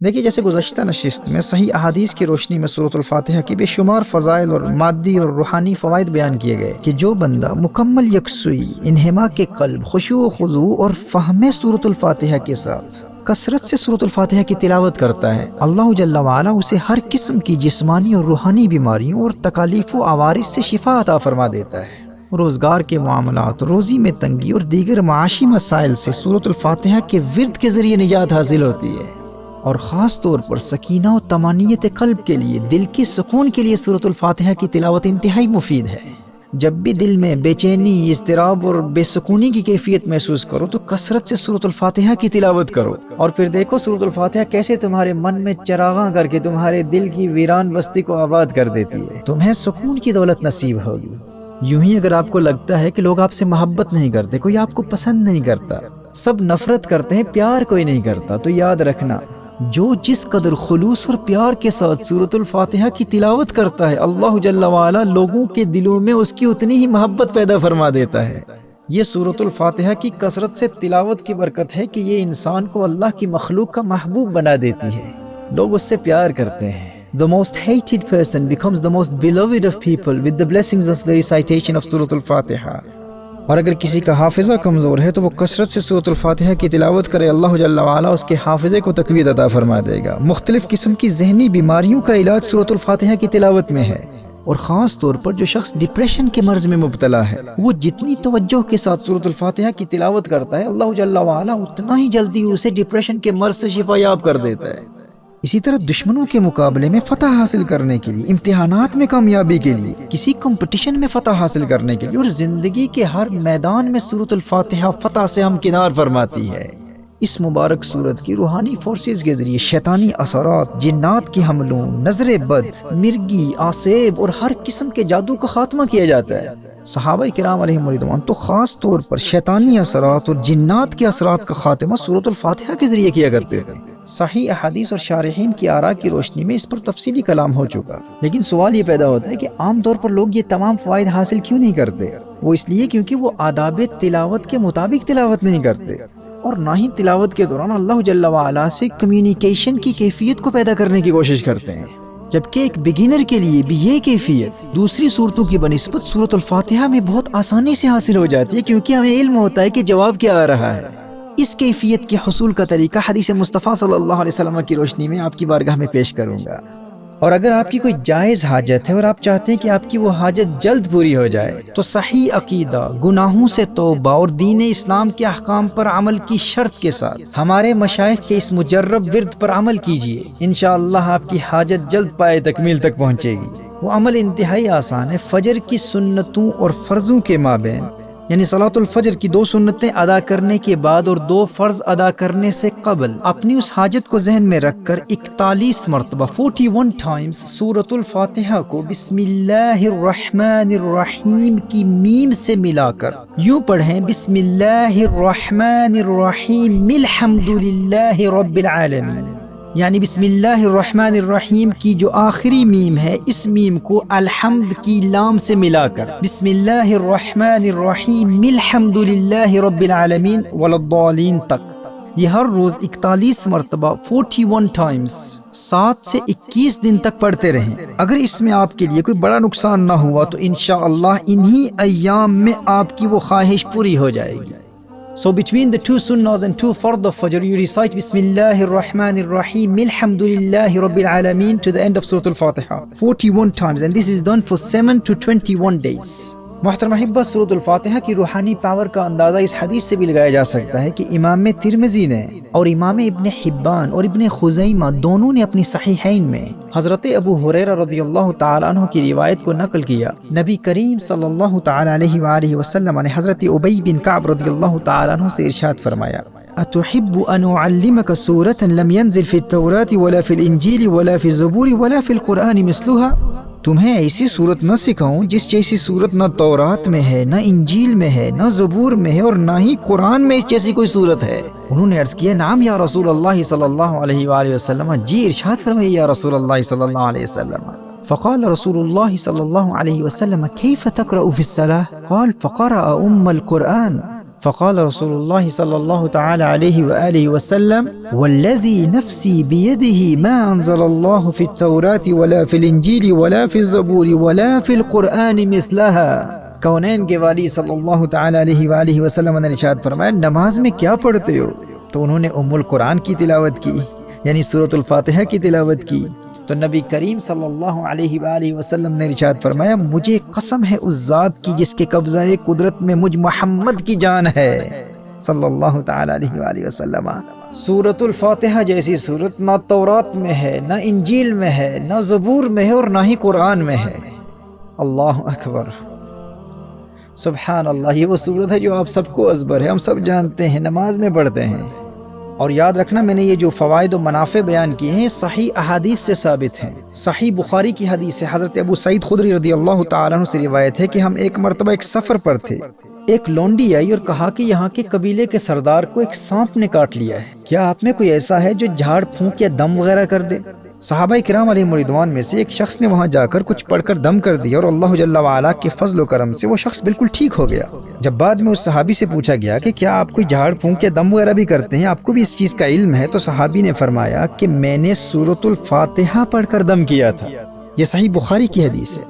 دیکھیے، جیسے گزشتہ نشست میں صحیح احادیث کی روشنی میں سورۃ الفاتحہ کی بے شمار فضائل اور مادی اور روحانی فوائد بیان کیے گئے کہ جو بندہ مکمل یکسوئی، انہماک کے قلب، خشوع و خضوع اور فہم سورۃ الفاتحہ کے ساتھ کثرت سے سورۃ الفاتحہ کی تلاوت کرتا ہے، اللہ جل وعلا اسے ہر قسم کی جسمانی اور روحانی بیماریوں اور تکالیف و عوارض سے شفا عطا فرما دیتا ہے۔ روزگار کے معاملات، روزی میں تنگی اور دیگر معاشی مسائل سے سورۃ الفاتحہ کے ورد کے ذریعے نجات حاصل ہوتی ہے، اور خاص طور پر سکینہ و طمانینت قلب کے لیے، دل کے سکون کے لیے سورۃ الفاتحہ کی تلاوت انتہائی مفید ہے۔ جب بھی دل میں بے چینی، اضطراب اور بے سکونی کی کیفیت محسوس کرو تو کثرت سے سورۃ الفاتحہ کی تلاوت کرو، اور پھر دیکھو سورۃ الفاتحہ کیسے تمہارے من میں چراغاں کر کے تمہارے دل کی ویران بستی کو آباد کر دیتی ہے۔ تمہیں سکون کی دولت نصیب ہوگی۔ یوں ہی اگر آپ کو لگتا ہے کہ لوگ آپ سے محبت نہیں کرتے، کوئی آپ کو پسند نہیں کرتا، سب نفرت کرتے ہیں، پیار کوئی نہیں کرتا، تو یاد رکھنا، جو جس قدر خلوص اور پیار کے ساتھ سورۃ الفاتحہ کی تلاوت کرتا ہے، اللہ جل وعلا لوگوں کے دلوں میں اس کی اتنی ہی محبت پیدا فرما دیتا ہے۔ یہ سورۃ الفاتحہ کی کثرت سے تلاوت کی برکت ہے کہ یہ انسان کو اللہ کی مخلوق کا محبوب بنا دیتی ہے، لوگ اس سے پیار کرتے ہیں۔ The most hated person becomes the most beloved of people with the blessings of the recitation of سورۃ الفاتحہ۔ اور اگر کسی کا حافظہ کمزور ہے تو وہ کثرت سے سورۃ الفاتحہ کی تلاوت کرے، اللہ جل وعلا اس کے حافظے کو تقویت عطا فرما دے گا۔ مختلف قسم کی ذہنی بیماریوں کا علاج سورۃ الفاتحہ کی تلاوت میں ہے، اور خاص طور پر جو شخص ڈپریشن کے مرض میں مبتلا ہے، وہ جتنی توجہ کے ساتھ سورۃ الفاتحہ کی تلاوت کرتا ہے، اللہ جل وعلا اتنا ہی جلدی اسے ڈپریشن کے مرض سے شفا یاب کر دیتا ہے۔ اسی طرح دشمنوں کے مقابلے میں فتح حاصل کرنے کے لیے، امتحانات میں کامیابی کے لیے، کسی کمپٹیشن میں فتح حاصل کرنے کے لیے، اور زندگی کے ہر میدان میں سورۃ الفاتحہ فتح سے ہمکنار فرماتی ہے۔ اس مبارک سورت کی روحانی فورسز کے ذریعے شیطانی اثرات، جنات کی حملوں، نظر بد، مرگی، آسیب اور ہر قسم کے جادو کا خاتمہ کیا جاتا ہے۔ صحابہ کرام علیہم رضوان تو خاص طور پر شیطانی اثرات اور جنات کے اثرات کا خاتمہ سورۃ الفاتحہ کے ذریعے کیا کرتے تھے۔ صحیح احادیث اور شارحین کی آراء کی روشنی میں اس پر تفصیلی کلام ہو چکا، لیکن سوال یہ پیدا ہوتا ہے کہ عام طور پر لوگ یہ تمام فوائد حاصل کیوں نہیں کرتے؟ وہ اس لیے کیونکہ وہ آداب تلاوت کے مطابق تلاوت نہیں کرتے، اور نہ ہی تلاوت کے دوران اللہ جل وعلا سے کمیونیکیشن کی کیفیت کو پیدا کرنے کی کوشش کرتے ہیں، جبکہ ایک بگنر کے لیے بھی یہ کیفیت دوسری صورتوں کی بنسبت سورۃ الفاتحہ میں بہت آسانی سے حاصل ہو جاتی ہے، کیونکہ ہمیں علم ہوتا ہے کہ جواب کیا آ رہا ہے۔ اس کیفیت کے حصول کا طریقہ حدیث مصطفیٰ صلی اللہ علیہ وسلم کی روشنی میں آپ کی بارگاہ میں پیش کروں گا۔ اور اگر آپ کی کوئی جائز حاجت ہے اور آپ چاہتے ہیں کہ آپ کی وہ حاجت جلد پوری ہو جائے، تو صحیح عقیدہ، گناہوں سے توبہ اور دین اسلام کے احکام پر عمل کی شرط کے ساتھ ہمارے مشائخ کے اس مجرب ورد پر عمل کیجئے، انشاءاللہ آپ کی حاجت جلد پائے تکمیل تک پہنچے گی۔ وہ عمل انتہائی آسان ہے۔ فجر کی سنتوں اور فرضوں کے مابین، یعنی صلاۃ الفجر کی 2 سنتیں ادا کرنے کے بعد اور 2 فرض ادا کرنے سے قبل، اپنی اس حاجت کو ذہن میں رکھ کر 41 مرتبہ 41 ٹائمز سورۃ الفاتحہ کو بسم اللہ الرحمن الرحیم کی میم سے ملا کر یوں پڑھیں: بسم اللہ الرحمن الرحیم الحمد للہ رب العالمین، یعنی بسم اللہ الرحمن الرحیم کی جو آخری میم ہے، اس میم کو الحمد کی لام سے ملا کر بسم اللہ الرحمن الرحیم الحمد للہ رب العالمین والضالین تک یہ ہر روز 41 مرتبہ 41 ٹائمز 7 سے 21 دن تک پڑھتے رہیں۔ اگر اس میں آپ کے لیے کوئی بڑا نقصان نہ ہوا تو انشاءاللہ انہی ایام میں آپ کی وہ خواہش پوری ہو جائے گی۔ So between the 2 sunnahs and 2 fard of Fajr, you recite Bismillah ar-Rahman ar-Rahim Alhamdulillahi Rabbil Alameen to the end of Surah Al-Fatiha 41 times, and this is done for 7 to 21 days. محترم احبہ، سورۃ الفاتحہ کی روحانی پاور کا اندازہ اس حدیث سے بھی لگایا جا سکتا ہے کہ امام ترمذی نے اور امام ابن حبان اور ابن خزیمہ دونوں نے اپنی صحیحین میں حضرت ابو ہریرہ رضی اللہ تعالیٰ عنہ کی روایت کو نقل کیا۔ نبی کریم صلی اللہ تعالیٰ علیہ وآلہ وسلم نے حضرت ابی بن کعب رضی اللہ تعالیٰ عنہ سے ارشاد فرمایا: أتحب أن أعلمك سورة لم ينزل في التوراة ولا في الإنجيل ولا في الزبور ولا في القرآن مثلها؟ تمہیں ایسی صورت نہ سکھاؤں جس جیسی صورت نہ تورات میں ہے، نہ انجیل میں ہے، نہ زبور میں ہے، اور نہ ہی قرآن میں اس جیسی کوئی صورت ہے؟ انہوں نے عرض کیا: نعم یا رسول اللہ صلی اللہ علیہ وآلہ وسلم، جی ارشاد فرمائیے یا رسول اللہ صلی اللہ علیہ وسلم۔ فقال رسول الله صلى الله عليه وسلم: كيف تقرأ في الصلاة؟ قال: فقرأ القرآن۔ فقال رسول اللہ صلی اللہ تعالی علیہ وآلہ وسلم والذی نفسی بیدہ ما انزل اللہ فی التوراة ولا فی الانجیل ولا فی الزبور ولا فی القرآن مثلها۔ کونین کے والی صلی اللہ تعالی علیہ وآلہ وسلم نے ارشاد فرمایا نماز میں کیا پڑھتے ہو؟ تو انہوں نے ام القرآن کی تلاوت کی، یعنی سورۃ الفاتحہ کی تلاوت کی۔ تو نبی کریم صلی اللہ علیہ وآلہ وسلم نے ارشاد فرمایا مجھے قسم ہے اس ذات کی جس کے قبضہ قدرت میں مجھ محمد کی جان ہے صلی اللہ تعالی علیہ وآلہ وسلم، سورۃ الفاتحہ جیسی سورت نہ تورات میں ہے، نہ انجیل میں ہے، نہ زبور میں ہے، اور نہ ہی قرآن میں ہے۔ اللہ اکبر، سبحان اللہ۔ یہ وہ سورت ہے جو آپ سب کو ازبر ہے، ہم سب جانتے ہیں، نماز میں پڑھتے ہیں۔ اور یاد رکھنا میں نے یہ جو فوائد و منافع بیان کیے ہیں صحیح احادیث سے ثابت ہیں۔ صحیح بخاری کی حدیث سے حضرت ابو سعید خدری رضی اللہ تعالیٰ عنہ سے روایت ہے کہ ہم ایک مرتبہ ایک سفر پر تھے، ایک لونڈی آئی اور کہا کہ یہاں کے قبیلے کے سردار کو ایک سانپ نے کاٹ لیا ہے، کیا آپ میں کوئی ایسا ہے جو جھاڑ پھونک یا دم وغیرہ کر دے؟ صحابہ کرام علیہم رضوان میں سے ایک شخص نے وہاں جا کر کچھ پڑھ کر دم کر دیا اور اللہ جل وعلا کے فضل و کرم سے وہ شخص بالکل ٹھیک ہو گیا۔ جب بعد میں اس صحابی سے پوچھا گیا کہ کیا آپ کوئی جھاڑ پھونک یا دم وغیرہ بھی کرتے ہیں، آپ کو بھی اس چیز کا علم ہے؟ تو صحابی نے فرمایا کہ میں نے سورۃ الفاتحہ پڑھ کر دم کیا تھا۔ یہ صحیح بخاری کی حدیث ہے۔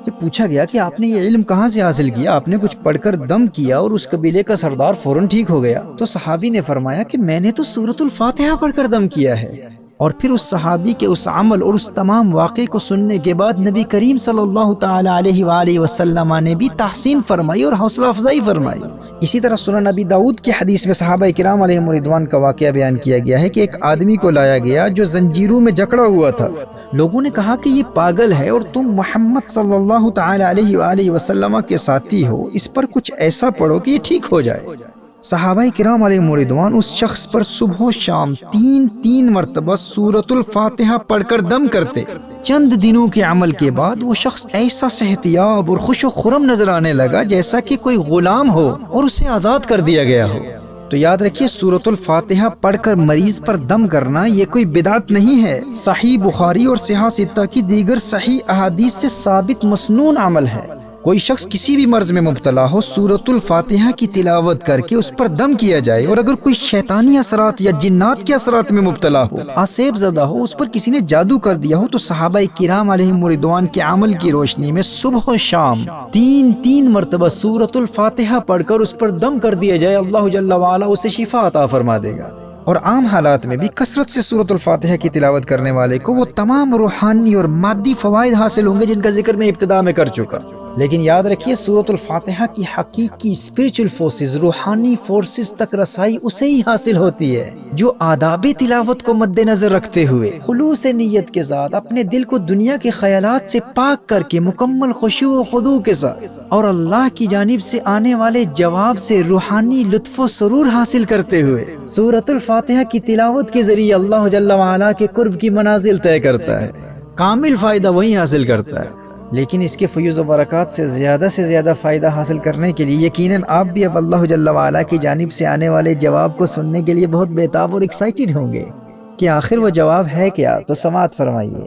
جب پوچھا گیا کہ آپ نے یہ علم کہاں سے حاصل کیا، آپ نے کچھ پڑھ کر دم کیا اور اس قبیلے کا سردار فوراً ٹھیک ہو گیا، تو صحابی نے فرمایا کہ میں نے تو سورۃ الفاتحہ پڑھ کر دم کیا ہے۔ اور پھر اس صحابی کے اس عمل اور اس تمام واقعے کو سننے کے بعد نبی کریم صلی اللہ تعالی علیہ وآلہ وسلم نے بھی تحسین فرمائی اور حوصلہ افزائی فرمائی۔ اسی طرح سنن نبی داؤد کی حدیث میں صحابہ کرام علیہم رضوان کا واقعہ بیان کیا گیا ہے کہ ایک آدمی کو لایا گیا جو زنجیروں میں جکڑا ہوا تھا۔ لوگوں نے کہا کہ یہ پاگل ہے اور تم محمد صلی اللہ تعالی علیہ وآلہ وسلم کے ساتھی ہو، اس پر کچھ ایسا پڑھو کہ یہ ٹھیک ہو جائے۔ صحابہ کرام علیہم رضوان اس شخص پر صبح و شام تین مرتبہ سورۃ الفاتحہ پڑھ کر دم کرتے۔ چند دنوں کے عمل کے بعد وہ شخص ایسا صحتیاب اور خوش و خرم نظر آنے لگا جیسا کہ کوئی غلام ہو اور اسے آزاد کر دیا گیا ہو۔ تو یاد رکھیے سورۃ الفاتحہ پڑھ کر مریض پر دم کرنا یہ کوئی بدعت نہیں ہے، صحیح بخاری اور صحیح ستہ کی دیگر صحیح احادیث سے ثابت مسنون عمل ہے۔ کوئی شخص کسی بھی مرض میں مبتلا ہو، سورۃ الفاتحہ کی تلاوت کر کے اس پر دم کیا جائے، اور اگر کوئی شیطانی اثرات یا جنات کے اثرات میں مبتلا ہو، آسیب زدہ ہو، اس پر کسی نے جادو کر دیا ہو، تو صحابہ کرام علیہم رضوان کے عمل کی روشنی میں صبح و شام تین مرتبہ سورۃ الفاتحہ پڑھ کر اس پر دم کر دیا جائے، اللہ جل وعلا اسے شفا عطا فرما دے گا۔ اور عام حالات میں بھی کثرت سے سورۃ الفاتحہ کی تلاوت کرنے والے کو وہ تمام روحانی اور مادی فوائد حاصل ہوں گے جن کا ذکر میں ابتدا میں کر چکا۔ لیکن یاد رکھیے سورۃ الفاتحہ کی حقیقی اسپرچل فورسز، روحانی فورسز تک رسائی اسے ہی حاصل ہوتی ہے جو آداب تلاوت کو مد نظر رکھتے ہوئے خلوص نیت کے ساتھ اپنے دل کو دنیا کے خیالات سے پاک کر کے مکمل خشوع و خضوع کے ساتھ اور اللہ کی جانب سے آنے والے جواب سے روحانی لطف و سرور حاصل کرتے ہوئے سورۃ الفاتحہ کی تلاوت کے ذریعے اللہ جل وعلا کے قرب کی منازل طے کرتا ہے۔ کامل فائدہ وہی حاصل کرتا ہے۔ لیکن اس کے فیوز و برکات سے زیادہ فائدہ حاصل کرنے کے لیے یقیناً آپ بھی اب اللہ جل وعلا کی جانب سے آنے والے جواب کو سننے کے لیے بہت بے تاب اور ایکسائٹڈ ہوں گے کہ آخر وہ جواب ہے کیا، تو سماعت فرمائیے۔